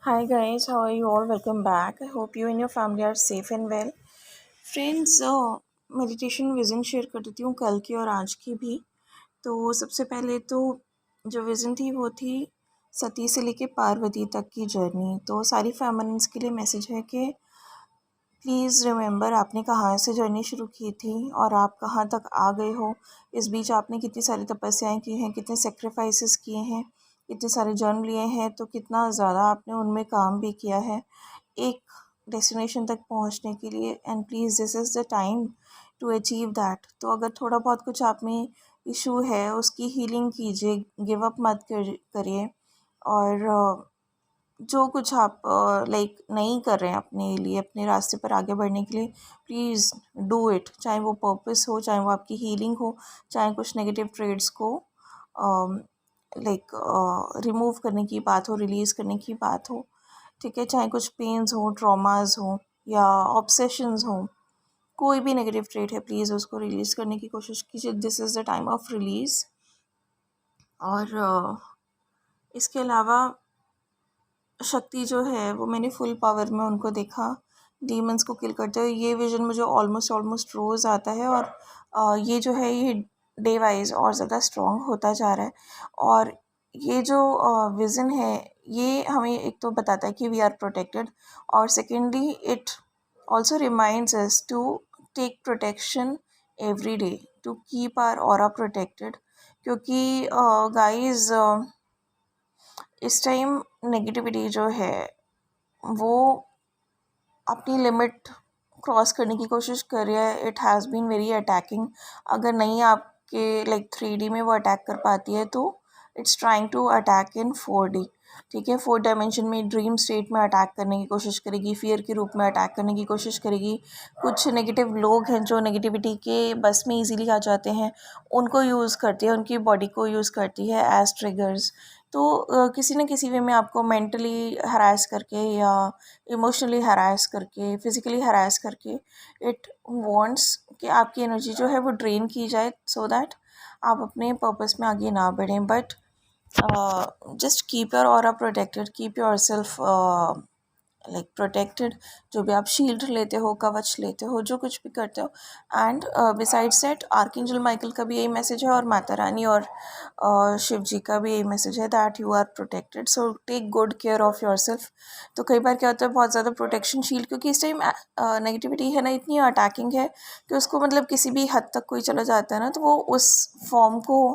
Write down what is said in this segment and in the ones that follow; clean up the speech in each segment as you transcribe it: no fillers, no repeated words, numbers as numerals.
Hi guys, how are you all? Welcome back. I hope you and your family are safe and well. Friends meditation vision share कर देती हूँ कल की और आज की भी। तो सबसे पहले तो जो विज़न थी वो थी सती से लेके पार्वती तक की जर्नी। तो सारी फैमिलीज़ के लिए मैसेज है कि प्लीज़ रिमेंबर आपने कहाँ से जर्नी शुरू की थी और आप कहाँ तक आ गए हो। इस बीच आपने कितनी सारी तपस्याएं की हैं, कितने सेक्रीफाइसेस किए हैं, कितने सारे जन्म लिए हैं, तो कितना ज़्यादा आपने उनमें काम भी किया है एक डेस्टिनेशन तक पहुंचने के लिए। And please this is the time to achieve that. तो अगर थोड़ा बहुत कुछ आप में इशू है उसकी हीलिंग कीजिए, गिव अप मत करिए। और जो कुछ आप लाइक नहीं कर रहे हैं अपने लिए, अपने रास्ते पर आगे बढ़ने के लिए, प्लीज़ डू इट। चाहे वो पर्पस हो, चाहे वो आपकी हीलिंग हो, चाहे कुछ नेगेटिव ट्रेड्स को लाइक रिमूव करने की बात हो, रिलीज़ करने की बात हो, ठीक है। चाहे कुछ पेन्स हो, ट्रॉमास हो या ऑब्सेशंस हो, कोई भी नेगेटिव ट्रेड है, प्लीज़ उसको रिलीज़ करने की कोशिश कीजिए। This is the time of release. और इसके अलावा शक्ति जो है वो मैंने फुल पावर में उनको देखा डीमंस को किल करते हुए। ये विजन मुझे ऑलमोस्ट रोज़ आता है और ये जो है ये डे वाइज और ज़्यादा स्ट्रॉन्ग होता जा रहा है। और ये जो विज़न है ये हमें एक तो बताता है कि वी आर प्रोटेक्टेड, और secondly it also reminds us to take protection every day, to keep our aura protected. क्योंकि गाइज इस टाइम नेगेटिविटी जो है वो अपनी लिमिट क्रॉस करने की कोशिश कर रही है। It has been very attacking. अगर नहीं आपके लाइक 3D में वो अटैक कर पाती है तो it's trying to attack in 4D, ठीक है। 4 डायमेंशन में ड्रीम स्टेट में अटैक करने की कोशिश करेगी, फियर के रूप में अटैक करने की कोशिश करेगी। कुछ नेगेटिव लोग हैं जो नेगेटिविटी के बस में इजीली आ जाते हैं, उनको यूज़ करती है, उनकी बॉडी को यूज़ करती है एज ट्रिगर्स। तो किसी न किसी वे में आपको मेंटली हरास करके या इमोशनली हरास करके, फिज़िकली हरास करके, इट वांट्स कि आपकी एनर्जी जो है वो ड्रेन की जाए सो दैट आप अपने पर्पस में आगे ना बढ़ें। But just keep your aura protected, keep your self like protected. जो भी आप शील्ड लेते हो, कवच लेते हो, जो कुछ भी करते हो। And besides that archangel Michael का भी यही मैसेज है और माता रानी और शिव जी का भी यही मैसेज है that you are protected, so take good care of your self. तो कई बार क्या होता है बहुत ज़्यादा प्रोटेक्शन शील्ड, क्योंकि इस टाइम नेगेटिविटी है ना इतनी अटैकिंग है कि उसको मतलब किसी भी हद तक कोई चला जाता है ना तो वो उस फॉर्म को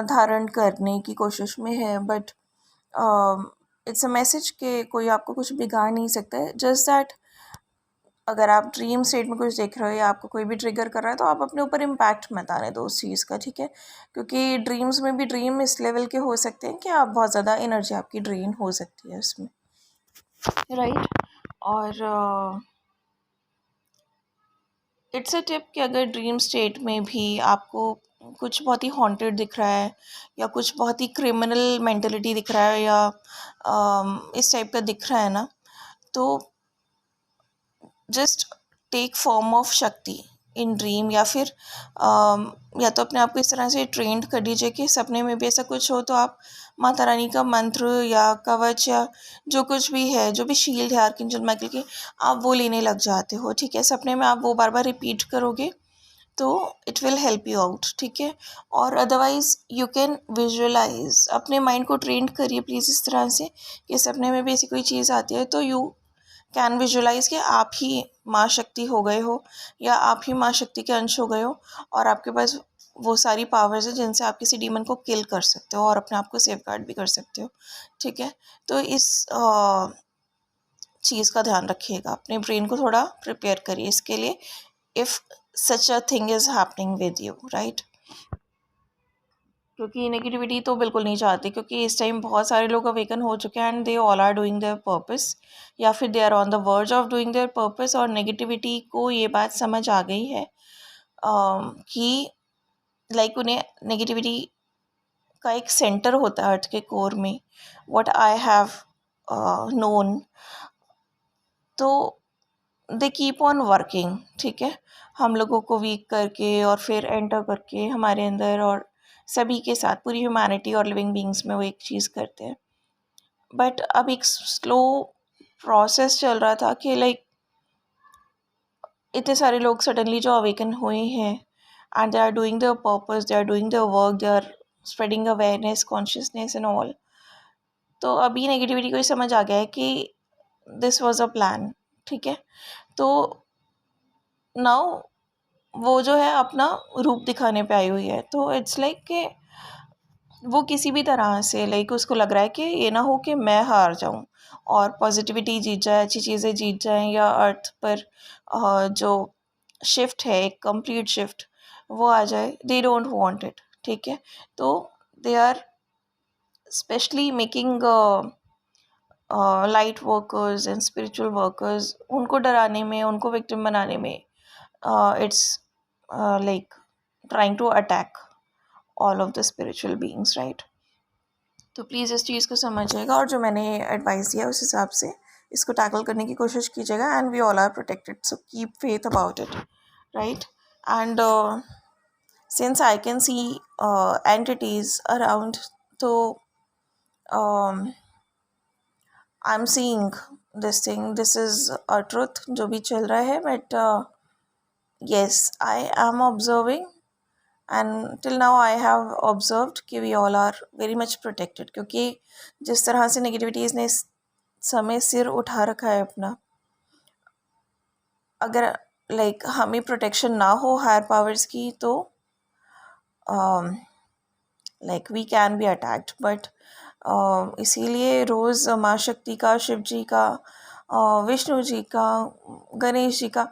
धारण करने की कोशिश में है। बट इट्स अ मैसेज कि कोई आपको कुछ बिगाड़ नहीं सकता है। जस्ट दैट अगर आप ड्रीम स्टेट में कुछ देख रहे हो या आपको कोई भी ट्रिगर कर रहा है तो आप अपने ऊपर इम्पैक्ट मत आने दो उस चीज़ का, ठीक है। क्योंकि ड्रीम्स में भी ड्रीम इस लेवल के हो सकते हैं कि आप बहुत ज़्यादा एनर्जी आपकी ड्रेन हो सकती है उसमें, राइट। और इट्स अ टिप कि अगर ड्रीम स्टेट में भी आपको कुछ बहुत ही हॉन्टेड दिख रहा है या कुछ बहुत ही क्रिमिनल मेंटलिटी दिख रहा है या इस टाइप का दिख रहा है ना, तो जस्ट टेक फॉर्म ऑफ शक्ति इन ड्रीम, या फिर या तो अपने आप को इस तरह से ट्रेंड कर दीजिए कि सपने में भी ऐसा कुछ हो तो आप माता रानी का मंत्र या कवच या जो कुछ भी है, जो भी शील्ड है आर्कएंजल माइकल की, आप वो लेने लग जाते हो, ठीक है। सपने में आप वो बार बार रिपीट करोगे तो it will help you out, ठीक है। और अदरवाइज़ यू कैन विजुअलाइज, अपने माइंड को ट्रेंड करिए प्लीज़ इस तरह से कि सपने में भी ऐसी कोई चीज़ आती है तो यू कैन विजुअलाइज कि आप ही माँ शक्ति हो गए हो या आप ही माँ शक्ति के अंश हो गए हो और आपके पास वो सारी पावर्स हैं जिनसे आप किसी डीमन को किल कर सकते हो और अपने आप को सेफ गार्ड भी कर सकते हो, ठीक है। तो इस चीज़ का ध्यान रखिएगा, अपने ब्रेन को थोड़ा प्रिपेयर करिए इसके लिए, if such a thing is happening with you, right. क्योंकि नेगेटिविटी तो बिल्कुल नहीं चाहते, क्योंकि इस टाइम बहुत सारे लोग अवेकन हो चुके हैं and they all are doing their purpose, या फिर they are on the verge of doing their purpose. और नेगेटिविटी को ये बात समझ आ गई है कि लाइक उन्हें नेगेटिविटी का एक सेंटर होता है अर्थ के कोर में, व्हाट आई हैव नोन। तो दे कीप ऑन वर्किंग, ठीक है, हम लोगों को वीक करके और फिर एंटर करके हमारे अंदर और सभी के साथ पूरी ह्यूमैनिटी और लिविंग बींग्स में वो एक चीज़ करते हैं। बट अब एक स्लो प्रोसेस चल रहा था कि लाइक इतने सारे लोग सडनली जो अवेकन हुए हैं and they are doing their purpose, they are doing their work, they are spreading awareness, consciousness and all. तो अभी नेगेटिविटी को ही समझ आ गया है कि दिस वाज अ प्लान। ठीक है, तो नाउ वो जो है अपना रूप दिखाने पे आई हुई है। तो इट्स लाइक कि वो किसी भी तरह से लाइक उसको लग रहा है कि ये ना हो कि मैं हार जाऊं और पॉजिटिविटी जीत जाए, अच्छी चीज़ें जीत जाएं, या अर्थ पर जो शिफ्ट है, एक कंप्लीट शिफ्ट वो आ जाए। They don't want it. ठीक है, तो they are specially making light workers and spiritual workers, उनको डराने में, उनको विक्टिम बनाने में, it's like trying to attack all of the spiritual beings, right? तो प्लीज़ इस चीज़ को समझिएगा और जो मैंने एडवाइस दिया उस हिसाब से इसको टैकल करने की कोशिश कीजिएगा। And we all are protected, so keep faith about it, right? And since I can see entities around, तो I am seeing this thing, this is a truth जो भी चल रहा है। But yes, I am observing and till now I have observed कि we all are very much protected, क्योंकि जिस तरह से नेगेटिविटीज़ ने इस समय सिर उठा रखा है अपना, अगर लाइक हमें प्रोटेक्शन ना हो हायर पावर्स की तो like we can be attacked. But इसीलिए रोज़ माँ शक्ति का, शिव जी का, विष्णु जी का, गणेश जी का,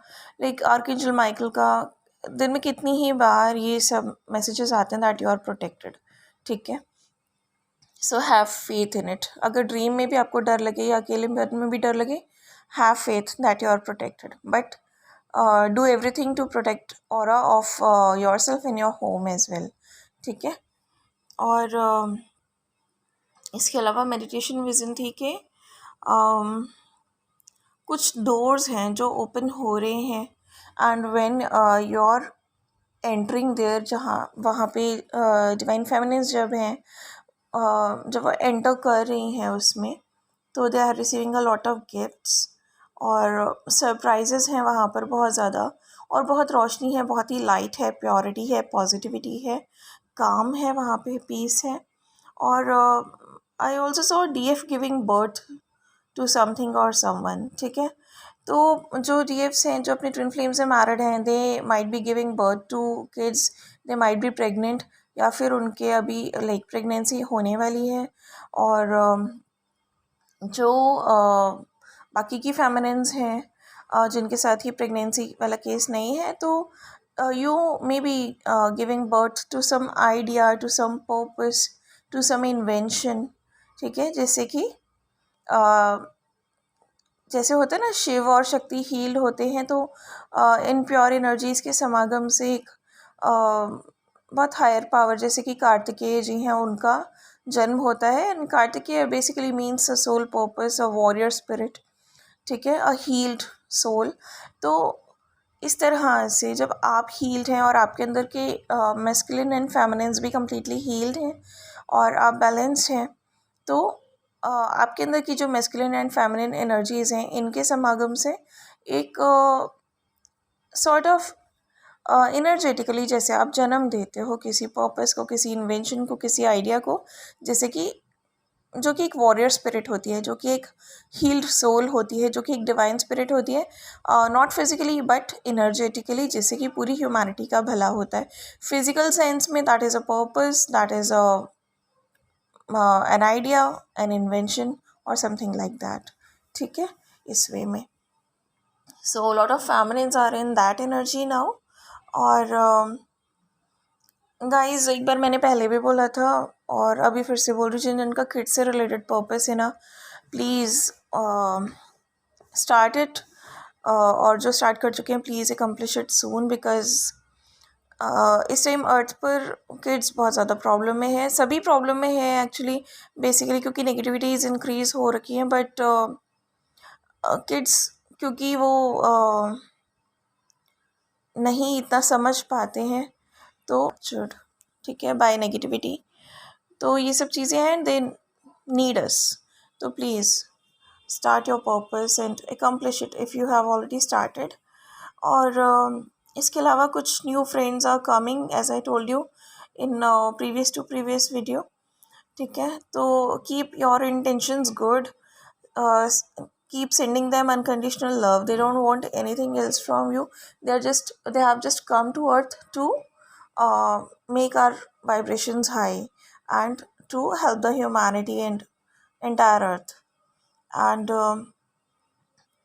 लाइक आर्कएंजल माइकल का, दिन में कितनी ही बार ये सब मैसेजेस आते हैं दैट यू आर प्रोटेक्टेड। ठीक है, so have faith in it. अगर ड्रीम में भी आपको डर लगे या अकेले में भी डर लगे, have faith that you are protected. But do everything to protect aura of your self in your home as well. ठीक है, और इसके अलावा मेडिटेशन विज़न थी कि कुछ डोर्स हैं जो ओपन हो रहे हैं and when your entering there, जहाँ वहाँ पे डिवाइन फेमिनिन्स जब हैं, जब वो एंटर कर रही हैं उसमें, तो they are receiving a lot of gifts और सरप्राइजेज़ हैं वहाँ पर बहुत ज़्यादा, और बहुत रोशनी है, बहुत ही लाइट है, प्योरिटी है, पॉजिटिविटी है, काम है वहाँ पे, पीस है। और I also saw DF giving birth to something और समवन। ठीक है, तो जो डीएफ्स हैं जो अपने ट्विन फ्लेम से मैरिड हैं, they might be giving birth to kids, they might be pregnant, या फिर उनके अभी लाइक प्रेगनेंसी होने वाली है। और जो बाकी की फेमिनिन्स हैं जिनके साथ ही प्रेगनेंसी वाला केस नहीं है, तो you may be giving birth to some idea, to some purpose, to some invention. ठीक है, जैसे कि जैसे होता है ना, शिव और शक्ति हील होते हैं, तो इन प्योर एनर्जीज़ के समागम से एक बहुत हायर पावर, जैसे कि कार्तिकेय जी हैं, उनका जन्म होता है। And Kartikeya basically means a soul purpose, a warrior spirit. ठीक है, अ हील्ड सोल। तो इस तरह से जब आप हील्ड हैं और आपके अंदर के मैस्कुलिन एंड फेमिनिन्स भी कम्प्लीटली हील्ड हैं और आप बैलेंस्ड हैं, तो आपके अंदर की जो मैस्कुलिन एंड फेमिनिन एनर्जीज़ हैं, इनके समागम से एक सॉर्ट ऑफ इनर्जेटिकली जैसे आप जन्म देते हो किसी पर्पस को, किसी इन्वेंशन को, किसी आइडिया को, जैसे कि जो कि एक वॉरियर स्पिरिट होती है, जो कि एक हील्ड सोल होती है, जो कि एक डिवाइन स्पिरिट होती है, नॉट फिजिकली बट इनर्जेटिकली, जिससे कि पूरी ह्यूमैनिटी का भला होता है। फिजिकल सेंस में that is a purpose, that is a an idea, an invention or something like that। ठीक है, इस वे में so a lot of feminines are in that energy now। और गाइस एक बार मैंने पहले भी बोला था और अभी फिर से बोल रही हूँ, जिनका किड से रिलेटेड पर्पस है ना, प्लीज़ स्टार्ट इट, और जो स्टार्ट कर चुके हैं please accomplish it soon, because इस टाइम अर्थ पर किड्स बहुत ज़्यादा प्रॉब्लम में है, सभी प्रॉब्लम में है एक्चुअली, बेसिकली क्योंकि नेगेटिविटीज़ इंक्रीज़ हो रखी हैं। बट किड्स क्योंकि वो नहीं इतना समझ पाते हैं, तो चुड ठीक है बाय नेगेटिविटी, तो ये सब चीज़ें हैं, दे नीड अस, तो please start your purpose and accomplish it if you have already started. और इसके अलावा कुछ new friends are coming as I told you in previous video. ठीक है, तो keep your intentions good, keep sending them unconditional love. They don't want anything else from you. They have just come to earth to make our vibrations high and to help the humanity and entire earth. And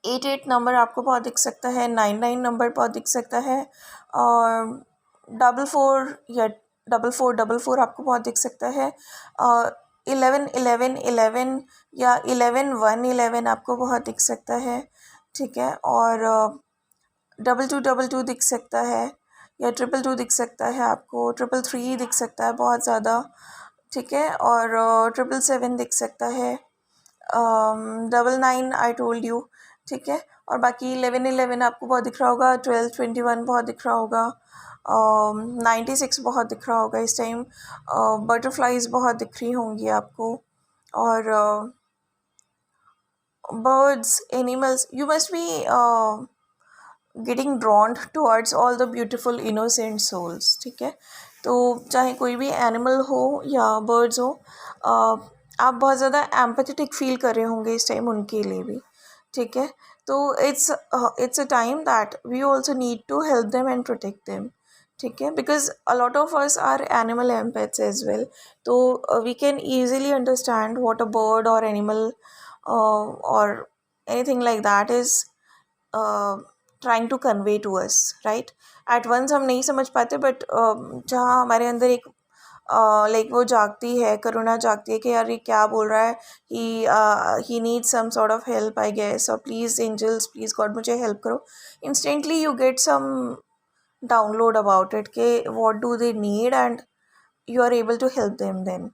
88 number आपको बहुत दिख सकता है, 99 number बहुत दिख सकता है, और 44 या 44 आपको बहुत दिख सकता है, 11 या 11 आपको बहुत दिख सकता है. ठीक है, और 22 दिख सकता है, या 222 दिख सकता है, आपको 333 दिख सकता है बहुत ज़्यादा. ठीक है, और 777 दिख सकता है, 99 आई टोल्ड यू. ठीक है, और बाकी 11 आपको बहुत दिख रहा होगा, 1221 बहुत दिख रहा होगा, 96 बहुत दिख रहा होगा इस टाइम, बटरफ्लाइज बहुत दिख रही होंगी आपको, और birds, animals. You must be getting drawn towards all the beautiful innocent souls. ठीक है, तो चाहे कोई भी एनिमल हो या बर्ड्स हो, आप बहुत ज़्यादा एम्पैथेटिक फील कर रहे होंगे इस टाइम उनके लिए भी. ठीक है, तो it's a time that we also need to help them and protect them. ठीक है, because a lot of us are animal empaths as well, तो we can easily understand what a bird और animal or anything like that is trying to convey to us, right? At once हम नहीं समझ पाते, but जहाँ हमारे अंदर एक लाइक वो जागती है, करुणा जागती है कि यार ये क्या बोल रहा है, he need some sort of help I guess, और प्लीज़ एंजल्स, प्लीज़ गॉड मुझे हेल्प करो. Instantly you get some download about it कि what do they need, and you are able to help them then.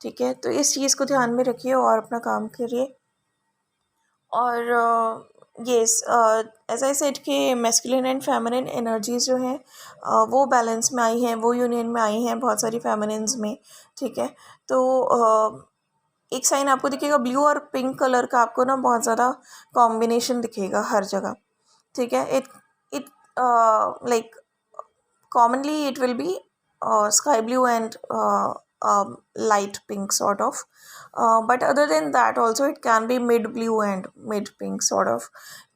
ठीक है, तो इस चीज़ को ध्यान में रखिए और अपना काम करिए. और येस, एज आई सेड कि मैस्कुलिन एंड फेमिनिन एनर्जीज जो हैं वो बैलेंस में आई हैं, वो यूनियन में आई हैं बहुत सारी फेमिनिन्स में. ठीक है, तो एक साइन आपको दिखेगा ब्लू और पिंक कलर का, आपको ना बहुत ज़्यादा कॉम्बिनेशन दिखेगा हर जगह. ठीक है, it it like commonly it will be sky blue and light pink sort of, but other than that also it can be mid blue and mid pink sort of.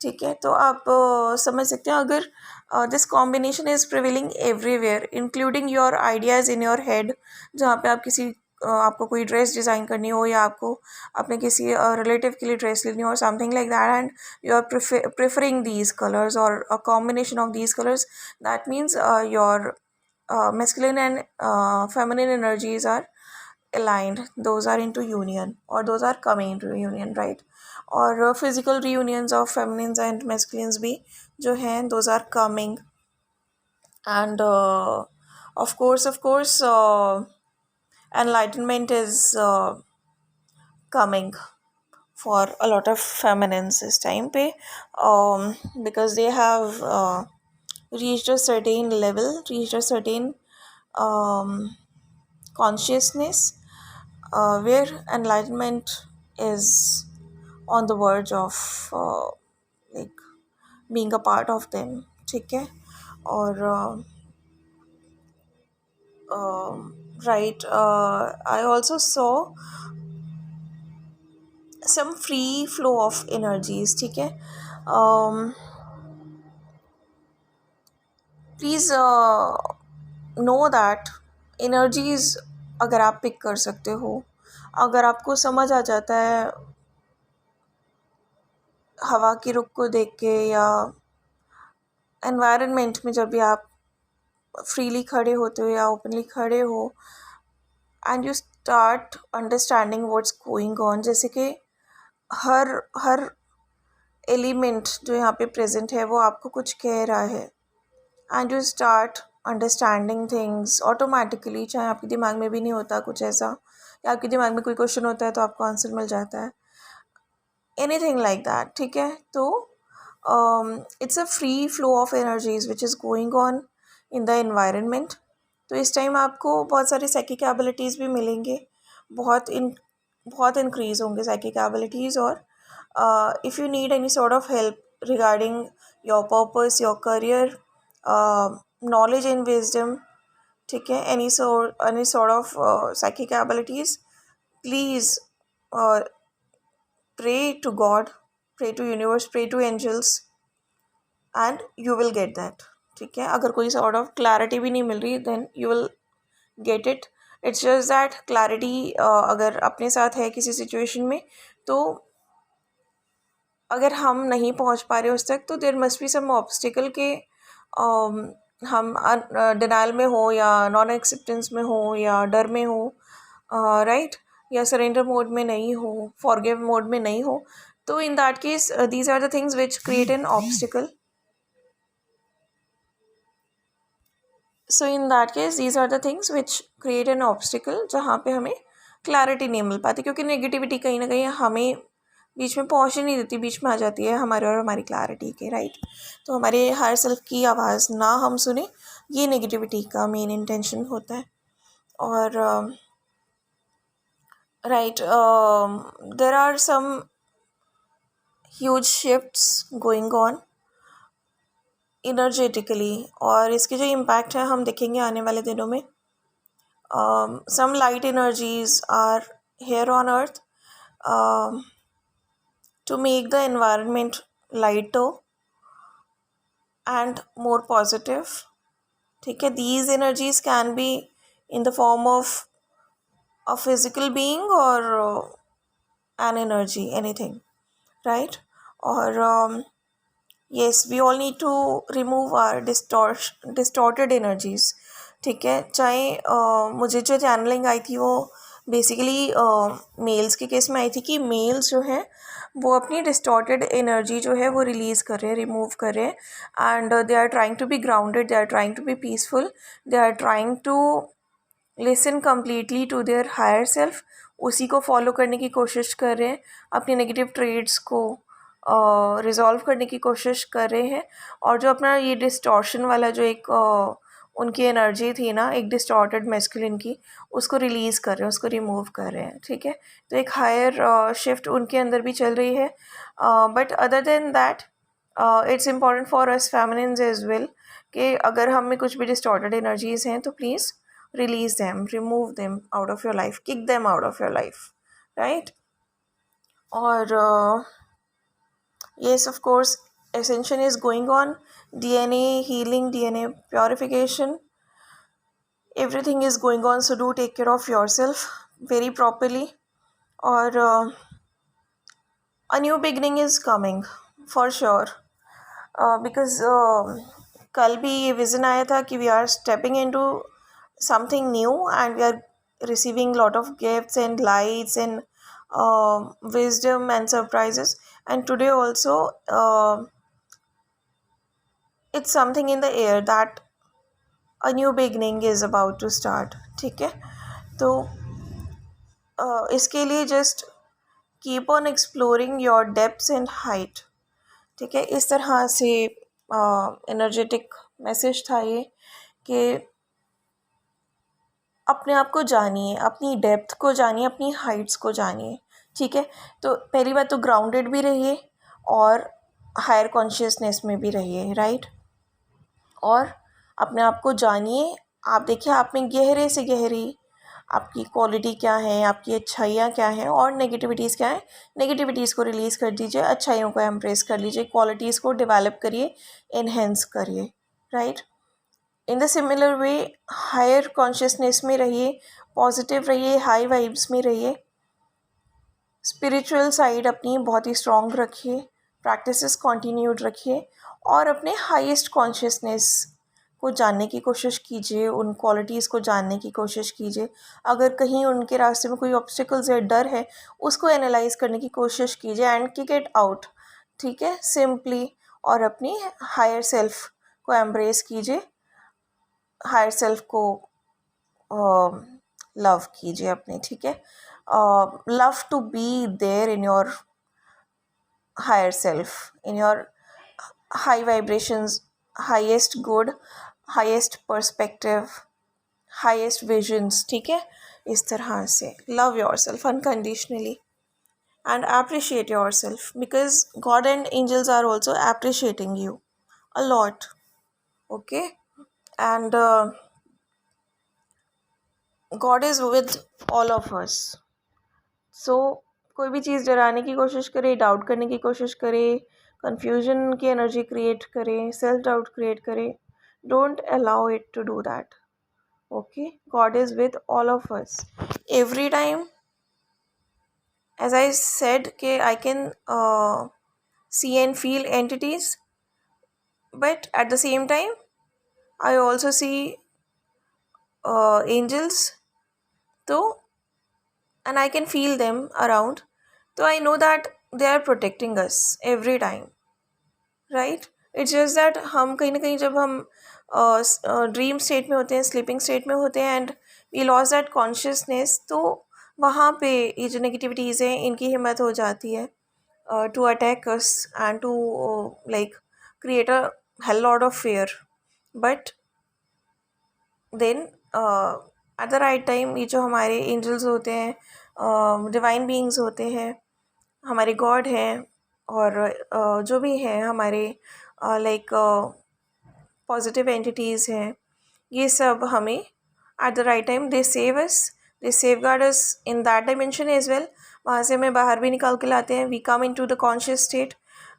ठीक है, तो आप समझ सकते हैं अगर this combination is prevailing everywhere including your ideas in your head, जहाँ पे आप किसी आपको कोई ड्रेस डिज़ाइन करनी हो, या आपको अपने किसी रिलेटिव के लिए ड्रेस लेनी हो, something like that, and you are preferring these colours और a combination of these colours, that means your masculine and feminine energies are aligned, those are into union, or those are coming into union, right? और physical reunions of feminines and masculines भी जो हैं those are coming. And of course enlightenment is coming for a lot of feminines this time पे, because they have reached a certain level, reached a certain consciousness where enlightenment is on the verge of like being a part of them. ठीक है, और right, I also saw some free flow of energies. ठीक है, please know that energies अगर आप pick कर सकते हो, अगर आपको समझ आ जाता है हवा की रुख को देख के, या एनवायरनमेंट में जब भी आप फ्रीली खड़े होते हो या ओपनली खड़े हो, and you start understanding what's going on, जैसे कि हर एलिमेंट जो यहाँ पे प्रेजेंट है वो आपको कुछ कह रहा है, and you start understanding things automatically, चाहे आपके दिमाग में भी नहीं होता कुछ ऐसा, या आपके दिमाग में कोई क्वेश्चन होता है तो आपको आंसर मिल जाता है, एनीथिंग लाइक दैट. ठीक है, तो it's a free flow of energies which is going on in the environment. तो इस टाइम आपको बहुत सारी साइकिक एबिलिटीज़ भी मिलेंगे, बहुत बहुत इंक्रीज़ होंगे साइकिक एबिलिटीज़। और if you need any sort of help regarding your purpose, your career, knowledge and wisdom, ठीक है, any sort of psychic abilities, please pray to God, pray to universe, pray to angels and you will get that, ठीक है। अगर कोई sort of clarity भी नहीं मिल रही then you will get it. It's just that clarity अगर अपने साथ है किसी situation में, तो अगर हम नहीं पहुंच पा रहे उस तक, तो there must be some obstacle के हम डिनाइल में हो या नॉन एक्सेप्टेंस में हो या डर में हो, राइट, या सरेंडर मोड में नहीं हो, फॉरगिव मोड में नहीं हो। तो in that case these are the things which create an obstacle. So in that case these are the things which create an obstacle, जहाँ पे हमें क्लैरिटी नहीं मिल पाती, क्योंकि नेगेटिविटी कहीं ना कहीं हमें बीच में पहुँच ही नहीं देती, बीच में आ जाती है हमारे और हमारी क्लैरिटी के, राइट। तो हमारे हायर सेल्फ की आवाज़ ना हम सुने, ये नेगेटिविटी का मेन इंटेंशन होता है। और right, there are some huge shifts going on energetically, और इसके जो इम्पैक्ट है हम देखेंगे आने वाले दिनों में। Some light energies are here on earth to make the environment lighter and more positive, ठीक है। these energies can be in the form of a physical being or an energy, anything, right? or yes, we all need to remove our distorted energies, ठीक है। चाहे मुझे जो channelling आई थी वो basically mails के केस में आई थी, कि मेल्स जो हैं वो अपनी डिस्टॉर्टेड एनर्जी जो है वो रिलीज़ कर रहे हैं, रिमूव कर रहे हैं, and they are trying to be grounded, they are trying to be peaceful, they are trying to listen completely to their higher self, उसी को फॉलो करने की कोशिश कर रहे हैं, अपने नेगेटिव ट्रेड्स को रिजॉल्व करने की कोशिश कर रहे हैं। और जो अपना ये डिस्टॉर्शन वाला जो एक उनकी एनर्जी थी ना, एक डिस्टॉर्टेड मैस्कुलिन की, उसको रिलीज़ कर रहे हैं, उसको रिमूव कर रहे हैं, ठीक है। तो एक हायर शिफ्ट उनके अंदर भी चल रही है। But other than that it's important for us feminines as well, कि अगर हम में कुछ भी डिस्टॉर्टेड एनर्जीज हैं तो please release them, remove them out of your life, kick them out of your life, right? Or yes, of course, ascension is going on, DNA healing, DNA purification, everything is going on, so do take care of yourself very properly. Or a new beginning is coming for sure, because कल भी ये vision आया था कि we are stepping into something new and we are receiving lot of gifts and lights and wisdom and surprises, and today also it's something in the air that a new beginning is about to start, ठीक है। तो इसके लिए just keep on exploring your depths and height, ठीक है। इस तरह से एनर्जेटिक मैसेज था ये, कि अपने आप को जानिए, अपनी डेप्थ को जानिए, अपनी हाइट्स को जानिए, ठीक है। तो पहली बात तो ग्राउंडेड भी रहिए और हायर कॉन्शियसनेस में भी रहिए, राइट। और अपने आप को जानिए, आप देखिए आप में गहरे से गहरी आपकी क्वालिटी क्या है, आपकी अच्छाइयाँ क्या हैं और नेगेटिविटीज़ क्या हैं। नेगेटिविटीज़ को रिलीज़ कर दीजिए, अच्छाइयों को एम्प्रेस कर लीजिए, क्वालिटीज़ को डेवलप करिए, इन्हेंस करिए, right. In the similar way higher consciousness में रहिए, पॉजिटिव रहिए, हाई वाइब्स में रहिए, स्पिरिचुअल साइड अपनी बहुत ही स्ट्रॉन्ग रखिए, प्रैक्टिसेस कंटिन्यूड रखिए और अपने हाईएस्ट कॉन्शियसनेस को जानने की कोशिश कीजिए, उन क्वालिटीज़ को जानने की कोशिश कीजिए। अगर कहीं उनके रास्ते में कोई ऑब्स्टिकल्स या डर है, उसको एनालाइज करने की कोशिश कीजिए एंड किक इट आउट, ठीक है, सिंपली। और अपनी हायर सेल्फ को एम्ब्रेस कीजिए, हायर सेल्फ को लव कीजिए अपने, ठीक है। Love to be there in your higher self, in your high vibrations, highest good, highest perspective, highest visions, ठीक है। इस तरह से love your self unconditionally and appreciate yourself because God and angels are also appreciating you a lot. Okay, and God is with all of us. So कोई भी चीज़ डराने की कोशिश करे, डाउट करने की कोशिश करे, कंफ्यूजन की एनर्जी क्रिएट करे, सेल्फ डाउट क्रिएट करे, don't allow it to do that. Okay, God is with all of us every time. As I said, I can see and feel entities, but at the same time I also see angels too, and I can feel them around. So I know that they are protecting us every time, right? It's just that हम कहीं ना कहीं जब हम dream state में होते हैं, sleeping state में होते हैं, and we loss that consciousness, तो वहाँ पे ये जो नेगेटिविटीज़ हैं इनकी हिम्मत हो जाती है to attack us and to create a hell lot of fear. But then at the right time, ये जो हमारे एंजल्स होते हैं, डिवाइन बीइंग्स होते हैं, हमारे गॉड हैं, और जो भी हैं हमारे पॉजिटिव एंटिटीज़ हैं, ये सब हमें at the right time they save us, they safeguard us in that dimension as well. वहाँ से हमें बाहर भी निकाल के लाते हैं. We come into the conscious state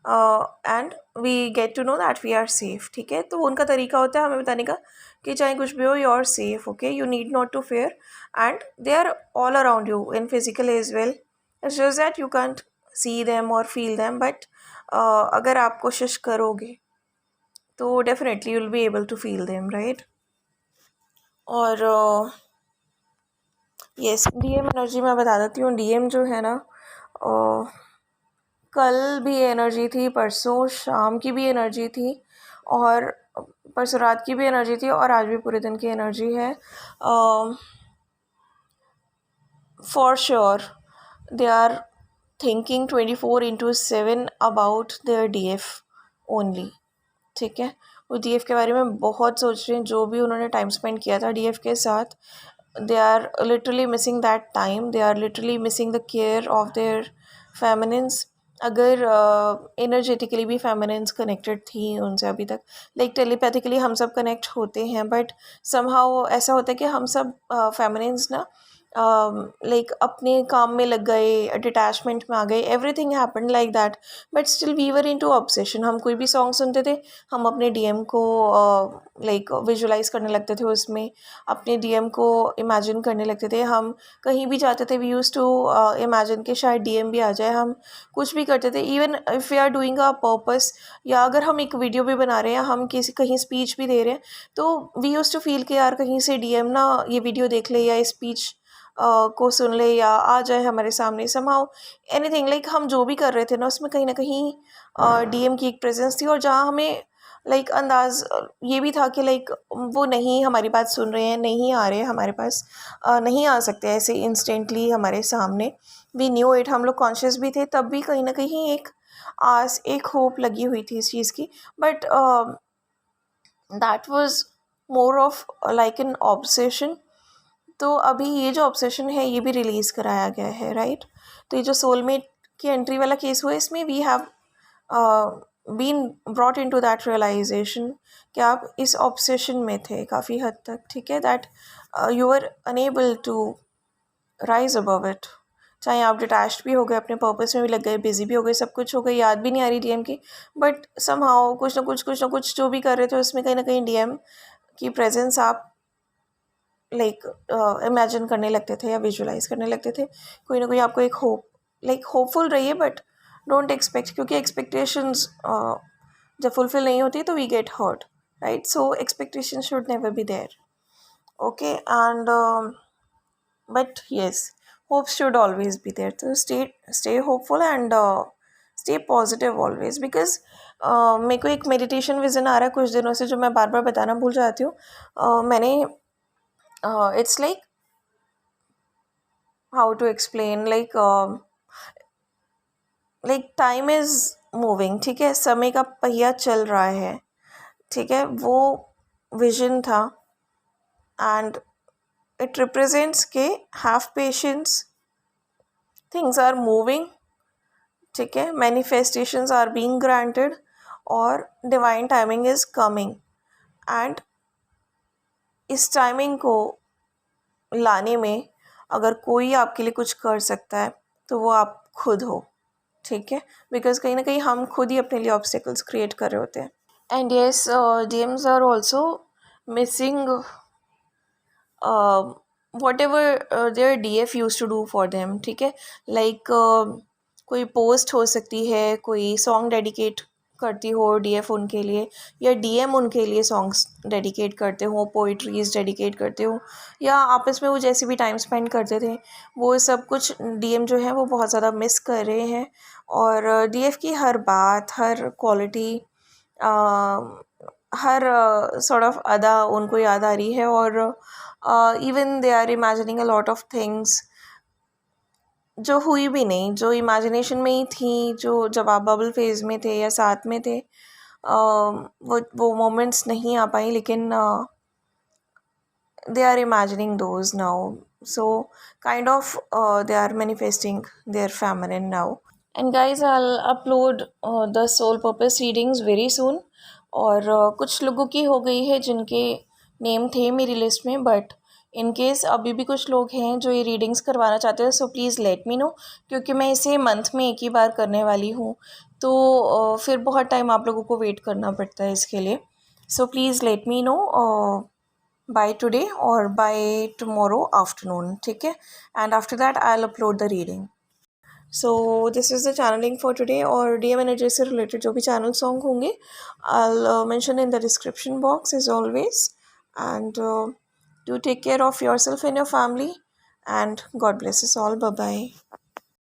and we get to know that we are safe. ठीक है, तो उनका तरीका होता है हमें बताने का कि चाहे कुछ भी हो, you are safe. Okay, you need not to fear, and they are all around you in physical as well. It's just that you can't see them और फील देम, बट अगर आप कोशिश करोगे तो definitely you will be able to feel them, right. और yes, DM energy मैं बता देती हूँ. डीएम जो है ना, कल भी एनर्जी थी, परसों शाम की भी एनर्जी थी, और परसों रात की भी एनर्जी थी, और आज भी पूरे दिन की एनर्जी है. For sure they are thinking 24/7 about their DF only. ठीक है, वो डीएफ के बारे में बहुत सोच रहे हैं. जो भी उन्होंने टाइम स्पेंड किया था डीएफ के साथ, they are literally missing that time. They are literally missing the care of their feminines. अगर एनर्जेटिकली भी फेमिनिन्स कनेक्टेड थी उनसे अभी तक, लाइक टेलीपैथिकली हम सब कनेक्ट होते हैं, बट समहाउ ऐसा होता है कि हम सब फेमिनिन्स ना लाइक अपने काम में लग गए, डिटैचमेंट में आ गए. Everything happened like that, but still we were into obsession. हम कोई भी सॉन्ग सुनते थे, हम अपने डीएम को विजुलाइज करने लगते थे, उसमें अपने डीएम को इमेजिन करने लगते थे. हम कहीं भी जाते थे, वी यूज़ टू इमेजिन कि शायद डीएम भी आ जाए. हम कुछ भी करते थे, even if we are doing a purpose, या अगर हम एक वीडियो भी बना रहे हैं, हम किसी कहीं स्पीच भी दे रहे हैं, तो वी यूज़ टू फील कि यार कहीं से डीएम ना ये वीडियो देख ले या स्पीच को सुन ले या आ जाए हमारे सामने. समहाउ एनीथिंग, लाइक हम जो भी कर रहे थे ना, उसमें कहीं ना कहीं डीएम की एक प्रेजेंस थी. और जहाँ हमें लाइक अंदाज ये भी था कि लाइक वो नहीं हमारी बात सुन रहे हैं, नहीं आ रहे हैं हमारे पास, नहीं आ सकते ऐसे इंस्टेंटली हमारे सामने. वी न्यू इट, हम लोग कॉन्शियस भी थे, तब भी कहीं ना कहीं एक आस, एक होप लगी हुई थी इस चीज़ की. But that was more of like an obsession. तो अभी ये जो ऑब्सेशन है ये भी रिलीज़ कराया गया है, राइट. तो ये जो सोलमेट की एंट्री वाला केस हुआ, इसमें we have been brought into that realisation कि आप इस ऑब्सेशन में थे काफ़ी हद तक. ठीक है, that you are unable to rise above it. चाहे आप डिटैच्ड भी हो गए, अपने पर्पस में भी लग गए, बिजी भी हो गए, सब कुछ हो गए, याद भी नहीं आ रही डीएम की, बट समहाउ कुछ ना कुछ जो भी कर रहे थे उसमें कहीं ना कहीं डीएम की प्रेजेंस आप लाइक इमेजिन करने लगते थे या विजुलाइज करने लगते थे. कोई ना कोई आपको एक होप, लाइक होपफुल रहिए, बट डोंट एक्सपेक्ट, क्योंकि एक्सपेक्टेशंस जब फुलफिल नहीं होती तो we get hurt, right. So expectation should never be there. Okay, and but yes, hope should always be there. तो stay hopeful and stay positive always, because मेरे को एक meditation vision आ रहा है कुछ दिनों से, जो मैं बार बार बताना भूल जाती हूँ. मैंने it's like, how to explain, like time is moving. ठीक है, समय का पहिया चल रहा है. ठीक है, वो विजन था, एंड इट रिप्रेजेंट्स के have patience, things are moving, ठीक है, मैनिफेस्टेशंस आर बीइंग ग्रांटेड और divine timing is coming. And इस टाइमिंग को लाने में अगर कोई आपके लिए कुछ कर सकता है तो वो आप खुद हो, ठीक है, बिकॉज कहीं ना कहीं हम खुद ही अपने लिए ऑब्स्टिकल्स क्रिएट कर रहे होते हैं। And yes, DMs are also missing whatever their DF use to do for them, ठीक है, लाइक कोई पोस्ट हो सकती है, कोई सॉन्ग डेडिकेट करती हो DF उनके लिए, या DM उनके लिए सॉन्ग्स डेडिकेट करते हो, पोइट्रीज डेडिकेट करते हो, या आपस में वो जैसे भी टाइम स्पेंड करते थे वो सब कुछ DM जो है वो बहुत ज़्यादा मिस कर रहे हैं। और DF की हर बात, हर क्वालिटी, हर सॉर्ट ऑफ अदा उनको याद आ रही है। और even they are imagining a lot of things जो हुई भी नहीं, जो इमेजिनेशन में ही थी, जो जब आप बबल फेज में थे या साथ में थे, वो मोमेंट्स नहीं आ पाई, लेकिन they are imagining those now. So kind of they are manifesting their feminine now. And guys, I'll upload the soul purpose readings very soon. और कुछ लोगों की हो गई है जिनके नेम थे मेरी लिस्ट में, बट इन केस अभी भी कुछ लोग हैं जो ये रीडिंग्स करवाना चाहते हैं, so please let me know, क्योंकि मैं इसे मंथ में एक ही बार करने वाली हूँ, तो फिर बहुत टाइम आप लोगों को वेट करना पड़ता है इसके लिए। So please let me know by today or by tomorrow afternoon, ठीक है, and after that I'll upload the reading. So this is the channeling for today, और DM energy से related जो भी channel song होंगे I'll mention in the description box as always. And do take care of yourself and your family, and God bless us all. Bye bye.